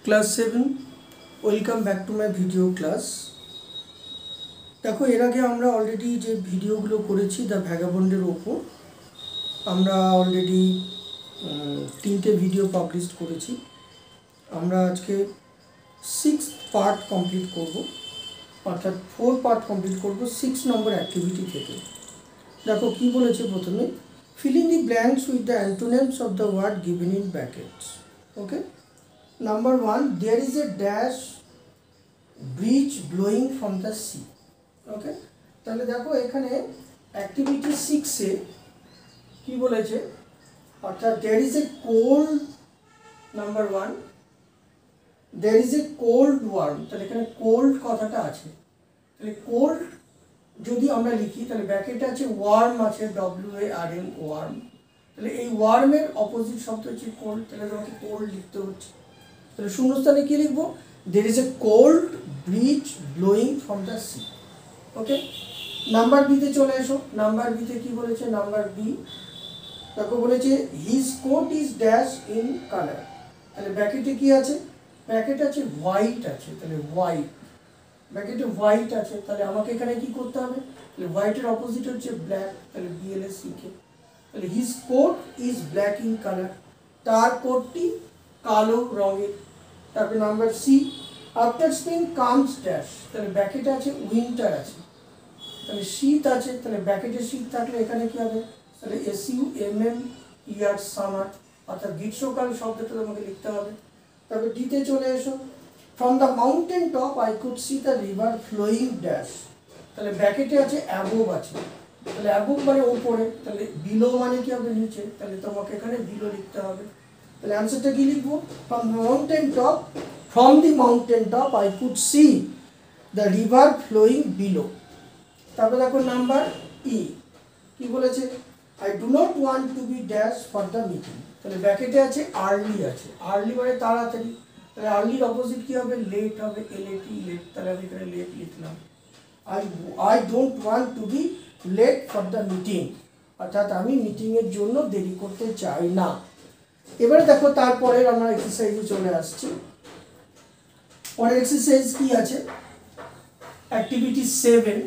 Class 7 welcome back to my video class. দেখো, এর আগে আমরা অলরেডি যে ভিডিওগুলো করেছি দ্য ভ্যাগাবন্ডের ওপর আমরা অলরেডি 3টে ভিডিও পাবলিশ করেছি। আমরা আজকে 6th পার্ট কমপ্লিট করব, অর্থাৎ 4 পার্ট কমপ্লিট করব 6 নম্বর অ্যাক্টিভিটি থেকে। দেখো কি বলেছে প্রথমে, filling the blanks with the antonyms of the word given in brackets. Okay, number 1, there is a dash breeze blowing from the sea. ওকে, তাহলে দেখো এখানে অ্যাক্টিভিটি 6-এ কি বলেছে, অর্থাৎ there is a cold, number 1, there is a cold worm। তাহলে এখানে cold কথাটা আছে, তাহলে কোল্ড যদি আমরা লিখি তাহলে ব্র্যাকেটে আছে ওয়ার্ম আছে, WARM, ওয়ার্ম। তাহলে এই ওয়ার্মের অপোজিট শব্দ হচ্ছে কোল্ড, তাহলে তোমাকে কোল্ড লিখতে হচ্ছে। তাহলে শূন্যস্থানে কি লিখবো, there is a cold breeze blowing from the sea। Okay, number বিতে চলে এসো। নাম্বার বিতে কি বলেছে, নাম্বার বি দেখো বলেছে his coat is dash in color। তাহলে ব্র্যাকেটে কি আছে, ব্র্যাকেট আছে হোয়াইট আছে, তাহলে হোয়াইট, ব্র্যাকেটে হোয়াইট আছে, তাহলে আমাকে এখানে কি করতে হবে, তাহলে হোয়াইটের অপোজিট হচ্ছে ব্ল্যাক, তাহলে BLACK। তাহলে his coat is black in colour, তার কোটটি কালো রঙের। তারপরে number C, after spring comes dash, তাহলে ব্র্যাকেটে আছে উইন্টার আছে, তাহলে শীত আছে, তাহলে ব্র্যাকেটে শীত থাকলে এখানে কি হবে, তাহলে SUMMER সামার, অর্থাৎ গ্রীষ্মকাল শব্দটা তোমাকে লিখতে হবে। তারপরে ডিতে চলে এসো, from the mountain top I could see the river flowing dash, তাহলে ব্র্যাকেটে আছে অ্যাবোভ আছে, তাহলে অ্যাবোভ মানে ওপরে, তাহলে বিলো মানে কি হবে নিচে, তাহলে তোমাকে এখানে বিলো লিখতে হবে। তাহলে অ্যান্সারটা কি লিখবো, from the mountain top I could see the river flowing below. তারপরে দেখো নাম্বার ই কি বলেছে, I do not want to be dash for the meeting, তাহলে ব্র্যাকেটে আছে আর্লি আছে, আর্লি মানে তাড়াতাড়ি, তাহলে আর্লির অপোজিট কি হবে, লেট হবে, LAT, লেট, তাহলে আমি এখানে লেট লিখলাম। I don't want to be late for the meeting, অর্থাৎ আমি মিটিংয়ের জন্য দেরি করতে চাই না। এবারে দেখো তারপরে আমরা এক্সারসাইজে চলে আসছি। পরের এক্সারসাইজ কি আছে, অ্যাক্টিভিটি 7।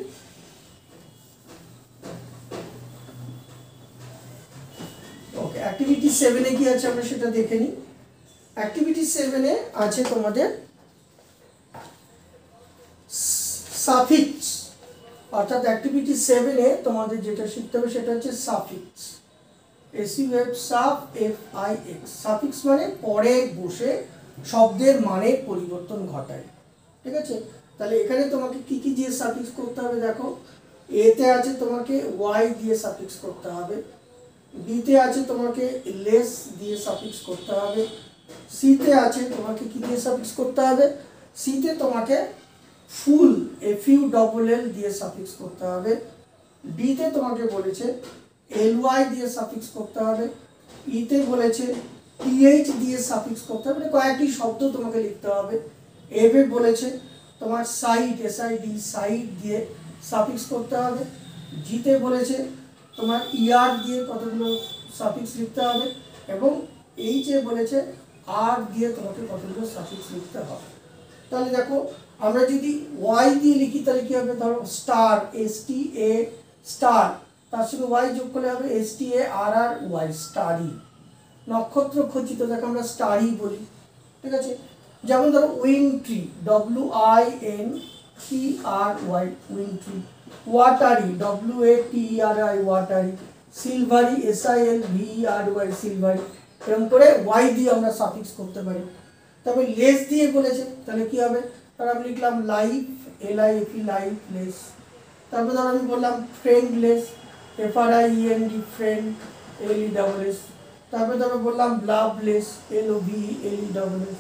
ওকে, অ্যাক্টিভিটি 7-এ কি আছে আমরা সেটা দেখে নিই। অ্যাক্টিভিটি 7-এ আছে তোমাদের সাফিক্স, অর্থাৎ অ্যাক্টিভিটি 7-এ তোমাদের যেটা শিখতে হবে সেটা হচ্ছে সাফিক্স, SUFFIX। সাফিক্স মানে পরে বসে শব্দের মানে পরিবর্তন ঘটায়, ঠিক আছে। তাহলে এখানে তোমাকে কি কি দিয়ে সাফিক্স করতে হবে, দেখো এতে আছে তোমাকে ওয়াই দিয়ে সাফিক্স করতে হবে, বিতে আছে তোমাকে লেস দিয়ে সাফিক্স করতে হবে, সিতে আছে তোমাকে কি দিয়ে সাফিক্স করতে হবে, সিতে তোমাকে ফুল FULL দিয়ে সাফিক্স করতে হবে, ডিতে তোমাকে বলেছে LY দিয়ে সাফিক্স করতে হবে, ইতে বলেছে TH দিয়ে সাফিক্স করতে হবে, মানে কয়েকটি শব্দ তোমাকে লিখতে হবে। এফে বলেছে তোমার সাইড SID সাইড দিয়ে সাফিক্স করতে হবে, জিতে বলেছে তোমার ER দিয়ে কতগুলো সাফিক্স লিখতে হবে, এবং এইচে বলেছে R দিয়ে তোমাকে কতগুলো সাফিক্স লিখতে হবে। তাহলে দেখো আমরা যদি ওয়াই দিয়ে লিখি তাহলে কি হবে, ধরো স্টার STA স্টার, তার সঙ্গে ওয়াই যোগ করলে হবে STARRY স্টারি। নক্ষত্র খচিত যাকে আমরা স্টারি বলি, ঠিক আছে। যেমন ধরো wintry WINTRY wintry, watery WATERI watery, silvery SILVERY silvery. এরকম করে ওয়াই দিয়ে আমরা সাফিক্স করতে পারি। তবে লেস দিয়ে বলেছে, তাহলে কি হবে, তাহলে আমি লিখলাম লাইফ LIFE লাইফ লেস। তারপর ধরো আমি বললাম ফ্রেন্ডলেস FRIEND ফ্রেন্ড LESS। তারপরে ধরো বললাম লাভলেস LOVELESS।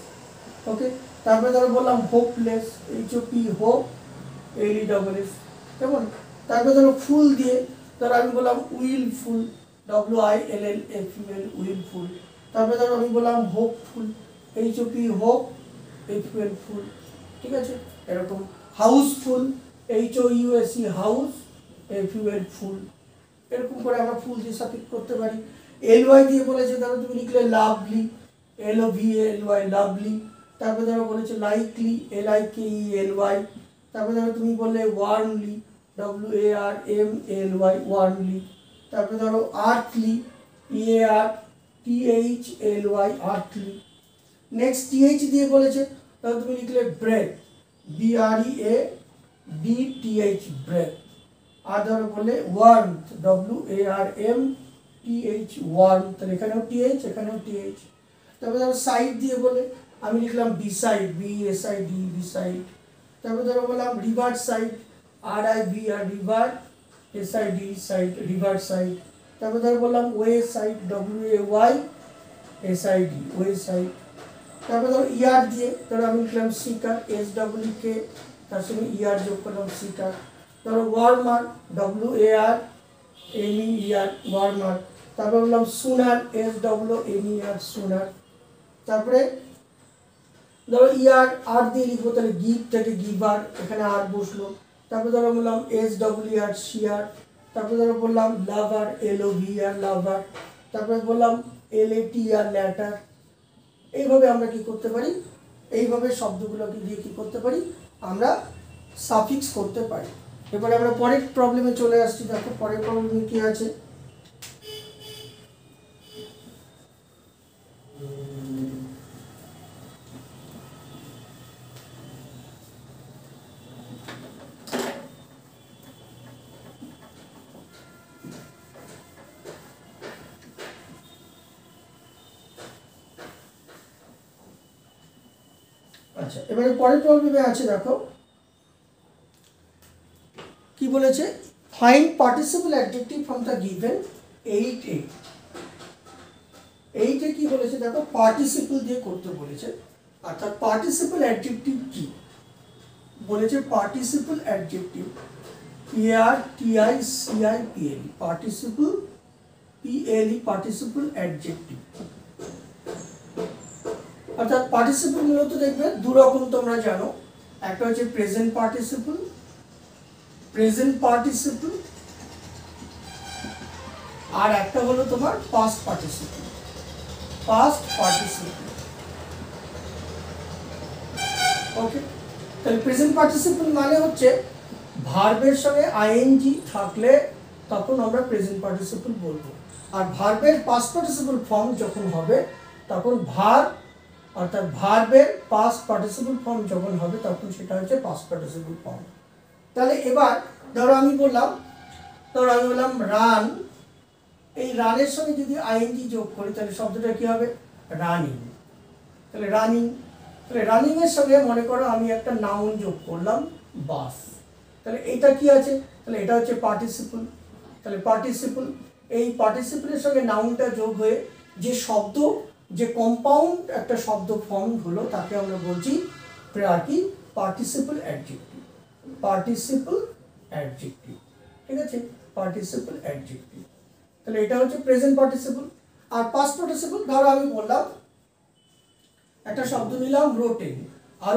ওকে, তারপরে ধরো বললাম হোপলেস HOP হোপ LESS, কেমন। তারপরে ধরো ফুল দিয়ে, ধরো আমি বললাম উইলফুল WILLFUL উইলফুল। তারপরে ধরো আমি বললাম হোপফুল HOP হোপ FUL ফুল, ঠিক আছে। এরকম হাউসফুল HOUSE হাউস FUL ফুল, এরকম করে আমরা ফুল দিয়ে সাফিক্স করতে পারি। LY দিয়ে বলেছে, ধরো তুমি লিখলে লাভলি LOVALY লাভলি, তারপরে ধরো বলেছে লাইকলি, LIKELY। তারপরে ধরো তুমি বললে ওয়ার্মলি, WARMLY, ওয়ার্মলি। তারপরে ধরো earthly, EARTHLY, earthly. Next TH দিয়ে বলেছে, তাহলে তুমি লিখলে ব্রেথ, BREADTH, ব্রেথ। আর ধরো বললে ওয়ার্মথ, WARMTH, ওয়ার্ম, তাহলে এখানেও TH, এখানেও TH। তারপরে ধরো সাইড দিয়ে বলে আমি লিখলাম বিসাইড, BSID, বিসাইড। তারপরে ধরো বললাম river side, RIVR, river, SID, side, river side. তারপরে ধরো বললাম way side, WAYSID, way side. তারপরে ধরো ইয়ার দিয়ে ধরো আমি লিখলাম সিকার, SWK, তার সঙ্গে ইয়ার যোগ করলাম, সিকার। ধরো ওয়ার্মার, WARMER, ওয়ার্মার। তারপরে বললাম সুনার, SWNER, সুনার। তারপরে ধরো ইয়ার আর দিয়ে লিখবো, তাহলে গিভ থেকে গিভার, এখানে আর বসলো। তারপরে ধরো বললাম SWR, শিয়ার। তারপরে ধরো বললাম লাভার, LOVR, লাভার। তারপরে বললাম LATR, ল্যাটার। এইভাবে আমরা কি করতে পারি, এইভাবে শব্দগুলোকে দিয়ে কি করতে পারি, আমরা সাফিক্স করতে পারি। এবারে আমরা পরের প্রবলেমে চলে আসছি। দেখো পরের প্রবলেমে কি আছে। আচ্ছা, এবারে পরের প্রবলেমে আছে, দেখো কি বলেছে, find participle adjective from the given 8A। 8A কি বলেছে, দেখো পার্টিসিপল দিয়ে করতে বলেছে। অর্থাৎ পার্টিসিপল অ্যাডজেক্টিভ কি বলেছে, participle adjective, PARTICIPLE, participle, PLE, participle adjective. অর্থাৎ পার্টিসিপল মূলত দেখবে দু রকম তোমরা জানো, একটা হচ্ছে প্রেজেন্ট পার্টিসিপল, আর একটা হলো তোমার পাস্ট পার্টিসিপল, ওকে। তাহলে প্রেজেন্ট পার্টিসিপল মানে হচ্ছে ভার্বের সঙ্গে আইএনজি থাকলে তখন আমরা প্রেজেন্ট পার্টিসিপল বলবো। আর ভার্বের পাস্ট পার্টিসিপল ফর্ম যখন হবে তখন ভার্ব, অর্থাৎ ভার্বের পাস্ট পার্টিসিপল ফর্ম যখন হবে তখন সেটা হচ্ছে পাস্ট পার্টিসিপল ফর্ম। তাহলে এবার ধরো আমি বললাম রান, এই রানের সঙ্গে যদি আইএনজি যোগ করি তাহলে শব্দটা কি হবে, রানিং। তাহলে রানিং এর সঙ্গে মনে করো আমি একটা নাউন যোগ করলাম, বাস। তাহলে এটা কি আছে, তাহলে এটা হচ্ছে পার্টিসিপল। তাহলে পার্টিসিপল, এই পার্টিসিপলের সঙ্গে নাউনটা যোগ হয়ে যে শব্দ, যে কম্পাউন্ড একটা শব্দ ফর্ম হলো তাকে আমরা বলছি কি, পার্টিসিপল অ্যাডজেক্টিভ, ঠিক আছে, পার্টিসিপল অ্যাডজেক্টিভ। তাহলে এটা হচ্ছে প্রেজেন্ট পার্টিসিপল। আর পাস্ট পার্টিসিপল, ধরো আমি বললাম একটা শব্দ নিলাম রোটেন,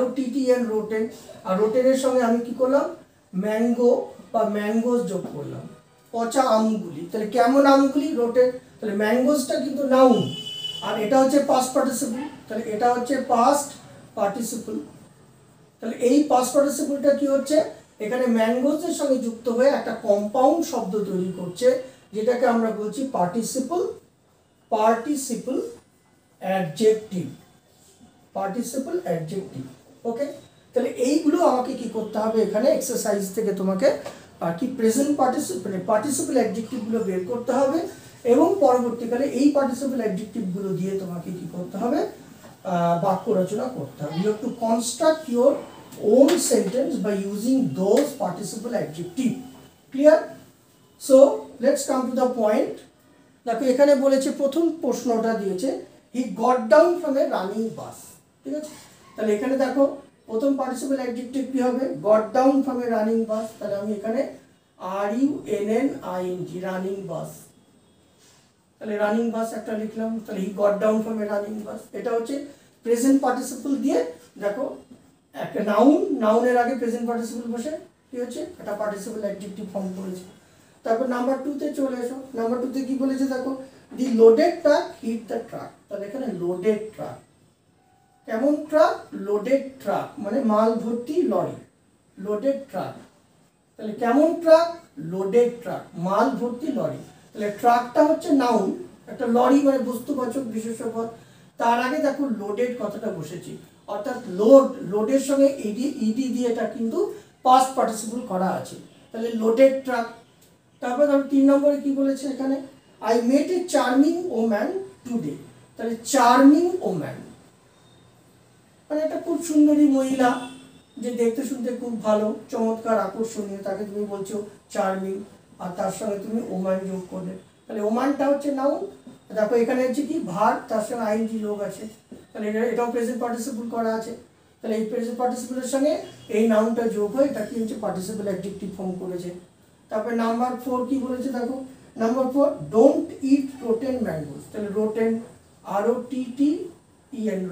ROTTEN, রোটেন। আর রোটেনের সঙ্গে আমি কি করলাম, ম্যাঙ্গো বা ম্যাঙ্গোস যোগ করলাম, পচা আমগুলি। তাহলে কেমন আমগুলি, রোটেন। তাহলে ম্যাঙ্গোসটা কিন্তু নাউন, আর এটা হচ্ছে পাস্ট পার্টিসিপল, তাহলে এটা হচ্ছে পাস্ট পার্টিসিপল। তাহলে এই পাস্ট পার্টিসিপলটা কি হচ্ছে, এখানে ম্যাঙ্গোসের সঙ্গে যুক্ত হয়ে একটা কম্পাউন্ড শব্দ তৈরি করছে, যেটাকে আমরা বলছি পার্টিসিপল অ্যাডজেক্টিভ, ওকে। তাহলে এইগুলো আমাকে কি করতে হবে, এখানে এক্সারসাইজ থেকে তোমাকে কি প্রেজেন্ট পার্টিসিপল অ্যাডজেক্টিভগুলো বের করতে হবে, এবং পরবর্তীকালে এই পার্টিসিপল অ্যাডজেক্টিভগুলো দিয়ে তোমাকে কি করতে হবে, বাক্য রচনা করতে হবে। You have to construct your own sentence by using those participle adjective. Clear? So let's come to the point. দেখো এখানে বলেছে, প্রথম প্রশ্নটা দিয়েছে he got down from a running bus, ঠিক আছে। তাহলে এখানে দেখো প্রথম পার্টিসিপল অ্যাডজেক্টিভ কি হবে, goat down from a running বাস। তাহলে আমি এখানে RUNNING, রানিং বাস। তাহলে রানিং বাস একটা লিখলাম। তাহলে হি got down from a running বাস, এটা হচ্ছে প্রেজেন্ট পার্টিসিপল দিয়ে দেখো একটা নাউনের আগে প্রেজেন্ট পার্টিসিপল বসে কি হচ্ছে, একটা পার্টিসিপল অ্যাডজেক্টিভ ফর্ম করেছে। তারপর নাম্বার 2-তে চলে এসো। নাম্বার 2-তে কি বলেছে দেখো, the loaded truck hit the truck. তাহলে এখানে লোডেড ট্রাক, কেমন ট্রাক? লোডেড ট্রাক, মানে মাল ভর্তি লরি, লোডেড ট্রাক। তাহলে কেমন ট্রাক? লোডেড ট্রাক, মাল ভর্তি লরি। তাহলে ট্রাকটা হচ্ছে নাউন, একটা লরি মানে বস্তুবাচক বিশেষ্যপদ। তার আগে দেখো লোডেড কথাটা বসেছি, অর্থাৎ লোডের সঙ্গে ইডি দিয়ে এটা কিন্তু পাস্ট পার্টিসিপল করা আছে। তাহলে লোডেড ট্রাক। তারপর ধরো 3 নম্বরে কি বলেছে এখানে? I met A charming woman today. তাহলে চার্মিং ওম্যান মানে একটা খুব সুন্দরী মহিলা, যে দেখতে শুনতে খুব ভালো, চমৎকার, আকর্ষণীয়, তাকে তুমি বলছো চার্মিং, আর তার সঙ্গে তুমি ওম্যান যোগ করলে। তাহলে ওম্যানটা হচ্ছে নাউন। দেখো এখানে হচ্ছে কি ভার, তার সঙ্গে আইএনজি যোগ আছে, তাহলে এটাও প্রেজেন্ট পার্টিসিপল করা আছে। তাহলে এই প্রেজেন্ট পার্টিসিপলের সঙ্গে এই নাউনটা যোগ হয়ে এটা কি হচ্ছে? পার্টিসিপল অ্যাডজেক্টিভ ফর্ম করেছে। তারপরে নাম্বার 4 কি বলেছে দেখো, number 4 don't it rotten mangoes. তাহলে রোটেন, ROTTEN,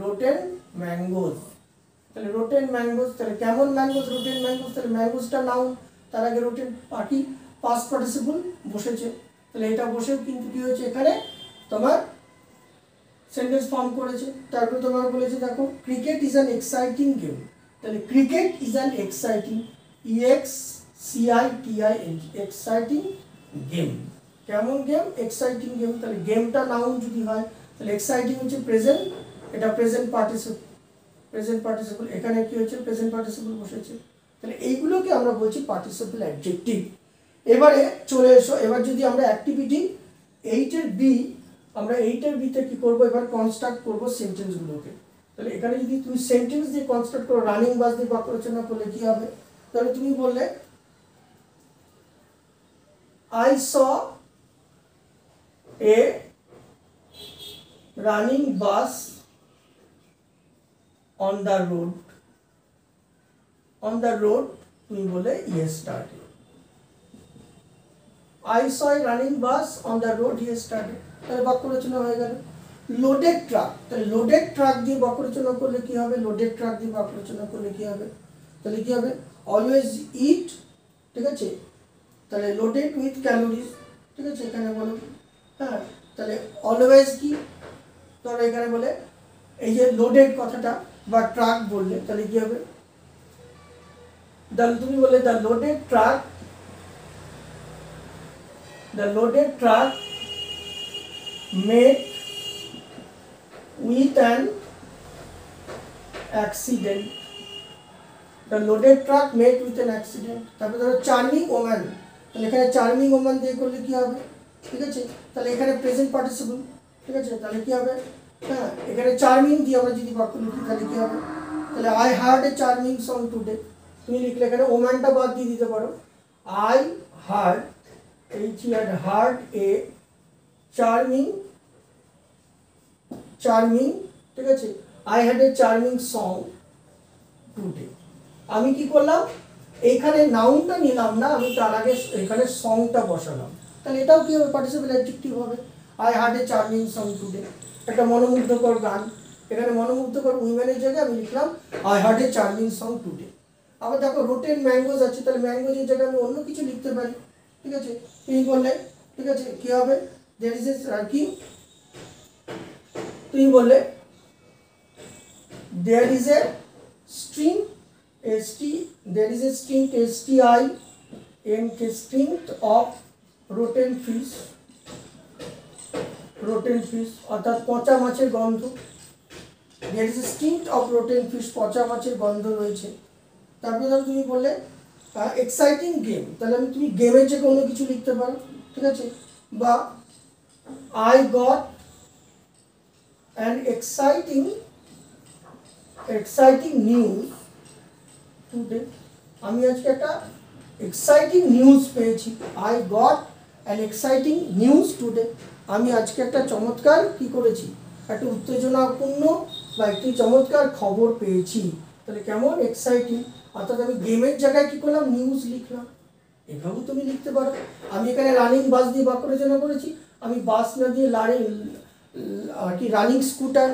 রোটেন ম্যাঙ্গোস। তাহলে রোটেন ম্যাঙ্গোস, তাহলে কেমন ম্যাঙ্গোস? Rotten mangoes. তাহলে ম্যাঙ্গোসটা নাউন, তার আগে রোটেন বাকি পাস্ট পার্টিসিপল বসেছে। তাহলে এটা বসেও কিন্তু কি হয়েছে এখানে তোমার সেন্টেন্স ফর্ম করেছে। তারপরে তোমার বলেছে দেখো cricket is an exciting game. তাহলে cricket is an exciting, EXCITING, exciting game. কেমন গেম? Exciting game. তাহলে গেমটা নাউন যদি হয় তাহলে এক্সাইটিং হচ্ছে প্রেজেন্ট, এটা প্রেজেন্ট পার্টিসিপল, এখানে কি হচ্ছে? প্রেজেন্ট পার্টিসিপল বসেছে। তাহলে এইগুলোকে আমরা বলছি পার্টিসিপল অ্যাডজেক্টিভ। এবারে চলে এসো, এবার যদি আমরা অ্যাক্টিভিটি 8-এর বি, আমরা 8-এর বিতে কি করব? এবার কনস্ট্রাক্ট করব সেন্টেন্সগুলোকে। তাহলে এখানে যদি তুমি সেন্টেন্স দিয়ে কনস্ট্রাক্ট করো, রানিং বাস দিয়ে বাক্য রচনা করলে কি হবে? তাহলে তুমি বললে I saw A running bus on the road তুমি বলে yesterday. I saw a running bus on the road yesterday. তাহলে বাক্য রচনা হয়ে গেল। লোডেড ট্রাক, তাহলে লোডেড ট্রাক দিয়ে বাক্য রচনা করলে কি হবে? লোডেড ট্রাক দিয়ে বাক্য রচনা করলে কি হবে? তাহলে কি হবে? অলওয়েজ ইট, ঠিক আছে, তাহলে লোডেড উইথ ক্যালোরিজ, ঠিক আছে, এখানে বলো। হ্যাঁ, তাহলে অলওয়েজ কি? তাহলে এখানে বলে এই যে লোডেড কথাটা বা ট্রাক বললে তাহলে কি হবে? তুমি বলে the loaded truck mate with an accident. The loaded truck mate with an accident. তারপরে ধরো চার্মিং ওম্যান, তাহলে এখানে চার্মিং ওম্যান দিয়ে করলে কি হবে? ঠিক আছে, তাহলে এখানে প্রেজেন্ট পার্টিসিপল, ঠিক আছে, তাহলে কি হবে? হ্যাঁ, এখানে চার্মিং দিয়ে আমরা যদি বাক্য লিখি তাহলে কি হবে? তাহলে I hard A charming song today, তুমি লিখলে এখানে ওম্যানটা বাদ দিয়ে দিতে পারো। I hard, hard A charming, ঠিক আছে, I had a charming song today. আমি কি করলাম? এইখানে নাউনটা নিলাম না, আমি তার আগে এখানে সংটা বসালাম, তাহলে এটাও কি হবে? পার্টিসিপল অ্যাডজেক্টিভ হবে। I had a charming song today, একটা মনোমুগ্ধকর গান, এখানে মনোমুগ্ধকর উইমেনের জায়গায় আমি লিখলাম I had a charming song today. আবার দেখো রোটেন ম্যাঙ্গোজ আছে, তাহলে ম্যাঙ্গোজের জায়গায় আমি অন্য কিছু লিখতে পারি, ঠিক আছে, তুমি বললে, ঠিক আছে, কি হবে? দেয়ার ইজ এ কি? তুমি বললে there is a string, there is a stink, STINK, stink of rotten fish, অর্থাৎ পচা মাছের গন্ধ। there is a stink of rotten fish, পচা মাছের গন্ধ রয়েছে। তারপরে ধরো তুমি বললে এক্সাইটিং গেম, তাহলে তুমি গেমের যে কোনো কিছু লিখতে পারো, ঠিক আছে, বা I got an exciting news today, আমি আজকে একটা এক্সাইটিং নিউজ পেয়েছি। I got an exciting news today, আমি আজকে একটা চমৎকার কি করেছি? একটা উত্তেজনাপূর্ণ বা একটি চমৎকার খবর পেয়েছি। তাহলে কেমন? এক্সাইটিং। অর্থাৎ আমি গেমের জায়গায় কি করলাম? নিউজ লিখলাম। এভাবেও তুমি লিখতে পারো। আমি এখানে রানিং বাস দিয়ে বাক্য রচনা করেছি, আমি বাস না দিয়ে রানিং স্কুটার,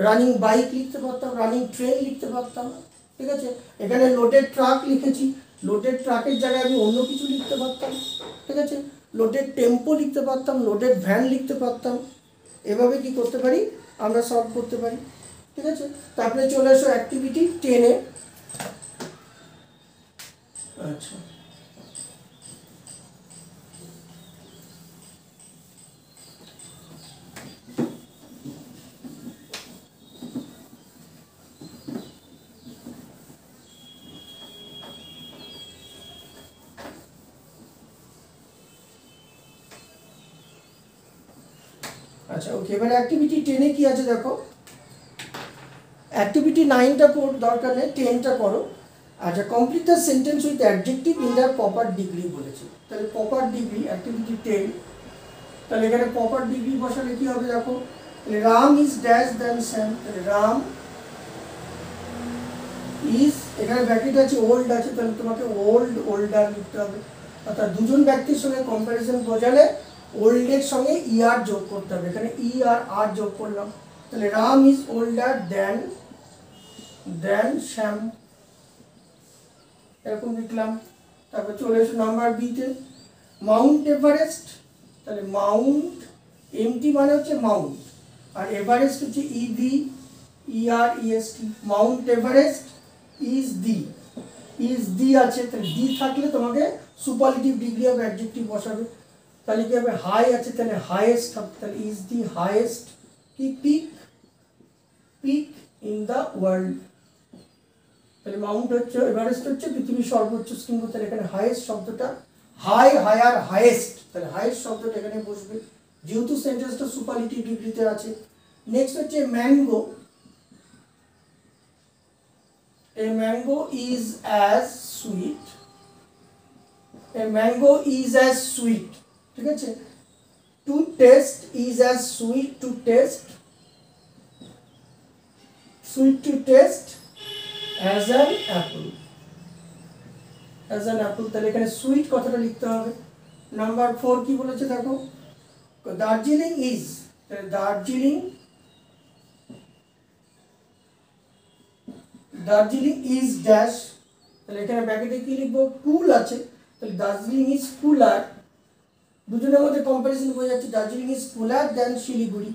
রানিং বাইক লিখতে পারতাম, রানিং ট্রেন লিখতে পারতাম, ঠিক আছে। এখানে লোডেড ট্রাক লিখেছি, লোডেড ট্রাকের জায়গায় আমি অন্য কিছু লিখতে পারতাম, ঠিক আছে, লোডেড টেম্পো লিখতে পারতাম, লোডেড ভ্যান লিখতে পারতাম। এভাবে কি করতে পারি? আমরা সলভ করতে পারি। ঠিক আছে। তারপরে চলে এসো অ্যাক্টিভিটি 10-এ। আচ্ছা, আচ্ছা ওকে, এবারে অ্যাক্টিভিটি 10-এ কি আছে দেখো। অ্যাক্টিভিটি 9টা দরকার নেই, 10টা করো। আচ্ছা, complete the sentence with adjective in the proper degree বলেছে। তাহলে প্রপার ডিগ্রি অ্যাক্টিভিটি 10, তাহলে এখানে প্রপার ডিগ্রি বসালে কি হবে দেখো। তাহলে রাম ইজ ড্যাশ দেন শ্যাম, তাহলে রাম ইজ, এখানে ব্র্যাকেট আছে ওল্ড আছে, তাহলে তোমাকে ওল্ড ওল্ডার লিখতে হবে। অর্থাৎ দুজন ব্যক্তির সঙ্গে কম্প্যারিজন বোঝালে ওল্ডের সঙ্গে আর যোগ করতে হবে। এখানে আর যোগ করলাম, তাহলে রাম ইজ ওল্ডার দেন শ্যাম, এরকম লিখলাম। তারপর চলে এসো নাম্বার বিতে, মাউন্ট এভারেস্ট, তাহলে মাউন্ট, এমটি মানে হচ্ছে মাউন্ট, আর এভারেস্ট হচ্ছে EVEREST, Mount Everest is the আছে, তাহলে দি থাকলে তোমাকে সুপারলেটিভ ডিগ্রি অফ অ্যাডজেক্টিভ বসাবে। তাহলে কি হবে, হাই আছে, তাহলে হাইয়েস্ট হবে, তাহলে ইজ দি হাইয়েস্ট কি পিক ইন দ্য ওয়ার্ল্ড, তাহলে মাউন্ট হচ্ছে, এভারেস্ট হচ্ছে পৃথিবীর সর্বোচ্চ শৃঙ্গ, তাহলে এখানে হাইয়েস্ট শব্দটা হায়ার হাইয়েস্ট, তাহলে হাইয়েস্ট শব্দটা এখানে বসবে যেহেতু সেন্টেন্সটা সুপারলেটিভ ডিগ্রিতে আছে। নেক্সট হচ্ছে mango, a mango is as sweet, a mango is as sweet, ঠিক আছে। to taste is as sweet to taste as an apple, তাহলে এখানে সুইট কথাটা লিখতে হবে। নাম্বার 4 কি বলেছে দেখো, দার্জিলিং ইজ, তাহলে দার্জিলিং ইজ ড্যাশ, তাহলে এখানে ব্র্যাকেটে কি লিখবো, কুল আছে, তাহলে দার্জিলিং ইজ কুলার, দুজনের মধ্যে কম্পারিজন হয়ে যাচ্ছে, দার্জিলিং ইজ কুলার দেন শিলিগুড়ি,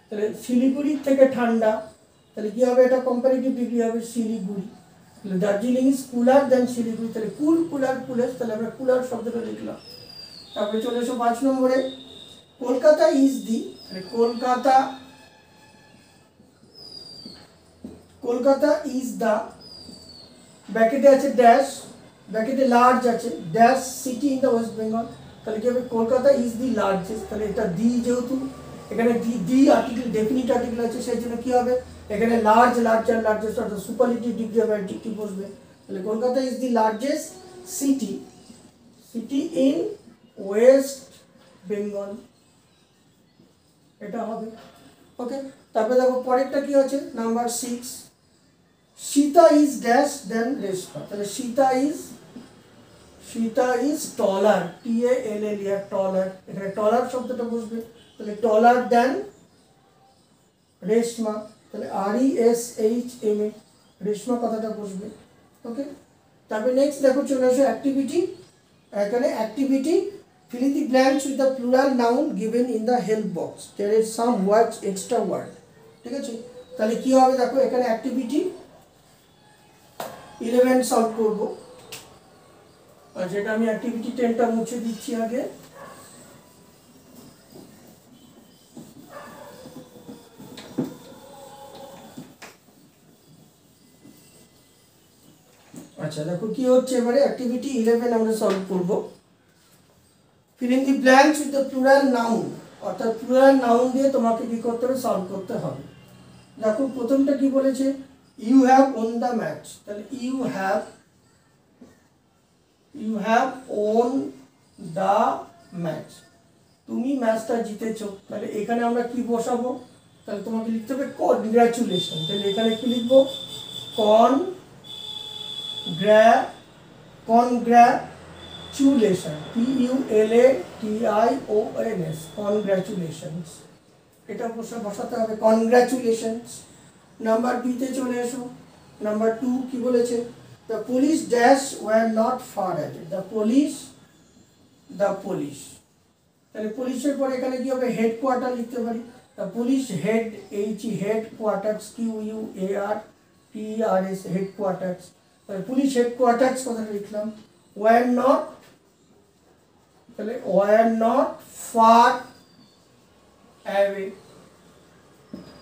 তাহলে শিলিগুড়ির থেকে ঠান্ডা, তাহলে কি হবে, এটা কম্পারেটিভ ডিগ্রি হবে শিলিগুড়ি, তাহলে দার্জিলিং ইজ কুলার দেন শিলিগুড়ি, তাহলে কুলার কুলেস্ট, তাহলে আমরা কুলার শব্দটা লিখলাম। তারপরে চলে এসো 5 নম্বরে, কলকাতা ইজ দি, তাহলে কলকাতা ইজ দা, ব্র্যাকেটে আছে ড্যাশ, ব্র্যাকেটে লার্জ আছে dash city in the West Bengal, তাহলে কি হবে, কলকাতা ইজ দি লার্জেস্ট, তাহলে এটা দি যেহেতু এখানে দি আর্টিকেল ডেফিনিট আর্টিকেল আছে, সেই জন্য কি হবে, এখানে লার্জেস্ট অর্থাৎ সুপারলেটিভ ডিগ্রি অফ অ্যাডজেক্টিভ বসবে, তাহলে Kolkata is the largest city in West Bengal, এটা হবে। ওকে, তারপরে দেখো পরেরটা কি আছে, নাম্বার 6, সীতা ইজ ড্যাশ দেন রেশমা, তাহলে সীতা ইজ টলার, TALLER টলার, এখানে টলার শব্দটা বসবে, তাহলে টলার দেন রেশমা, তাহলে RESHMA, রেশমা কথাটা বসবে। ওকে, তারপরে নেক্সট দেখো চলে আসো অ্যাক্টিভিটি, এখানে activity fill in the blanks with the plural noun given in the help box, there is some words extra word, ঠিক আছে। তাহলে কি হবে দেখো, এখানে অ্যাক্টিভিটি 11 সলভ করব, আর যেটা আমি অ্যাক্টিভিটি 10টা মুছে দিচ্ছি আগে। আচ্ছা দেখো কি হচ্ছে, এবারে অ্যাক্টিভিটি 11 আমরা সলভ করব। fill in the blanks with the plural noun, অর্থাৎ প্লুরাল নাউন দিয়ে তোমাকে কি করতে হবে, সলভ করতে হবে। দেখো প্রথমটা কি বলেছে, you have won the match, তাহলে you have won the match, তুমি ম্যাচটা জিতেছো, তাহলে এখানে আমরা কি বসাবো, তাহলে তোমাকে লিখতে হবে কনগ্রাচুলেশন, তাহলে এখানে কি লিখবো, কনগ্রাচুলেশন, PULATIONS, কনগ্রাচুলেশনস, এটা বসাতে হবে কনগ্রাচুলেশনস। নাম্বার বিতে চলে এসো, নাম্বার 2 কি বলেছে, the police dash were not far away, the police, তাহলে পুলিশের পরে এখানে কি হবে, হেডকোয়ার্টার লিখতে পারি, The police head, headquarters, QUARTERS, headquarters. Police headquarters কথাটা লিখলাম। were not, তাহলে were not far away।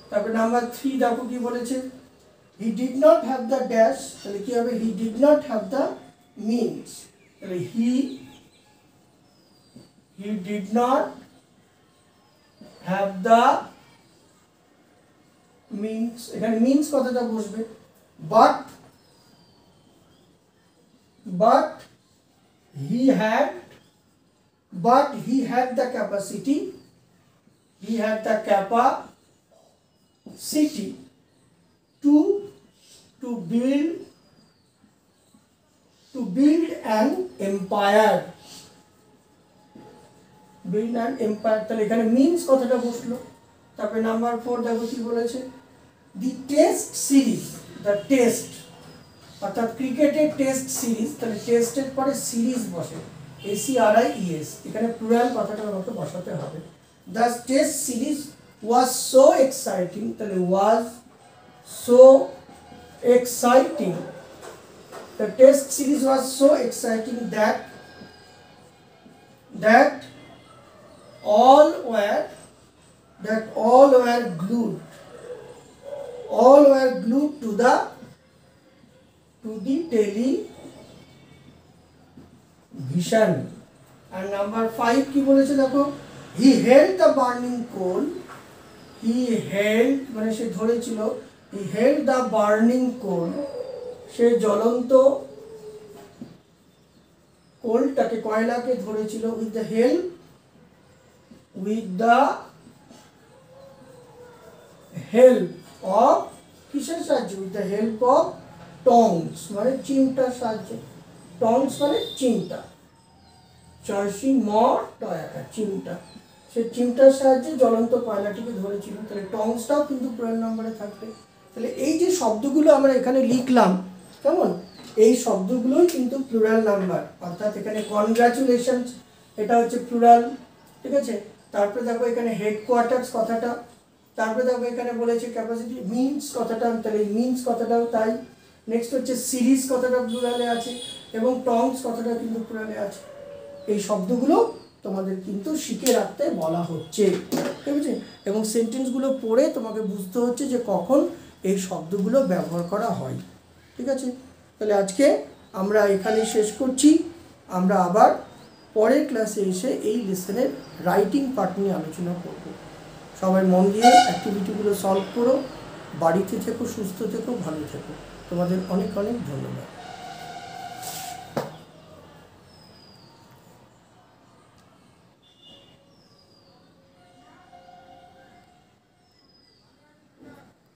তারপরে নাম্বার 3 দেখো কি বলেছে, he did not have the dash, তাহলে কি হবে, he did not have the means, তাহলে he did not have the means, এখানে means কথাটা বসবে, but he had the capacity, to build an empire, তাহলে এখানে মিন্স কথাটা বসলো। তারপরে নাম্বার 4 দেখো কি বলেছে, দি টেস্ট সিরিজ, দ্য টেস্ট অর্থাৎ ক্রিকেটের টেস্ট সিরিজ, তাহলে টেস্টের পরে সিরিজ বসে, SERIES, এখানে প্লুরাল কথাটা আমাকে বসাতে হবে। The test series was so exciting, তাহলে was so exciting, the test series was so exciting that all were glued to the television। and number 5 কি বলেছে দেখো, he held the burning coal, মানে সে ধরেছিল, he held the burning coal, সে জ্বলন্ত কোলটাকে, কয়লাকে ধরেছিল, with the help of কিসের সাহায্যে, with the help of tongs, মানে চিমটার সাহায্যে, tongs মানে চিমটা, চিমটা, সে চিমটার সাহায্যে জ্বলন্ত কয়লাটিকে ধরেছিল। তাহলে টংসটাও কিন্তু প্লুরাল নম্বরে থাকবে। তাহলে এই যে শব্দগুলো আমরা এখানে লিখলাম, কেমন, এই শব্দগুলোই কিন্তু প্লুরাল নাম্বার, অর্থাৎ এখানে কনগ্রাচুলেশনস, এটা হচ্ছে প্লুরাল, ঠিক আছে। তারপরে দেখো এখানে হেডকোয়ার্টার্স কথাটা, তারপরে দেখো এখানে বলেছে ক্যাপাসিটি, মিন্স কথাটা, তাহলে মিন্স কথাটাও তাই। নেক্সট হচ্ছে সিরিজ কথাটা প্লুরালে আছে, এবং টংস কথাটা কিন্তু প্লুরালে আছে। এই শব্দগুলো তোমাদের কিন্তু শিখে রাখতে বলা হচ্ছে, ঠিক আছে। এবং সেন্টেন্সগুলো পড়ে তোমাকে বুঝতে হচ্ছে যে কখন এই শব্দগুলো ব্যবহার করা হয়, ঠিক আছে। তাহলে আজকে আমরা এখানেই শেষ করছি, আমরা আবার পরের ক্লাসে এসে এই লেসনের রাইটিং পার্ট নিয়ে আলোচনা করব। সবাই মন দিয়ে অ্যাক্টিভিটিগুলো সলভ করো, বাড়িতে থেকো, সুস্থ থেকো, ভালো থেকো। তোমাদের অনেক অনেক ধন্যবাদ।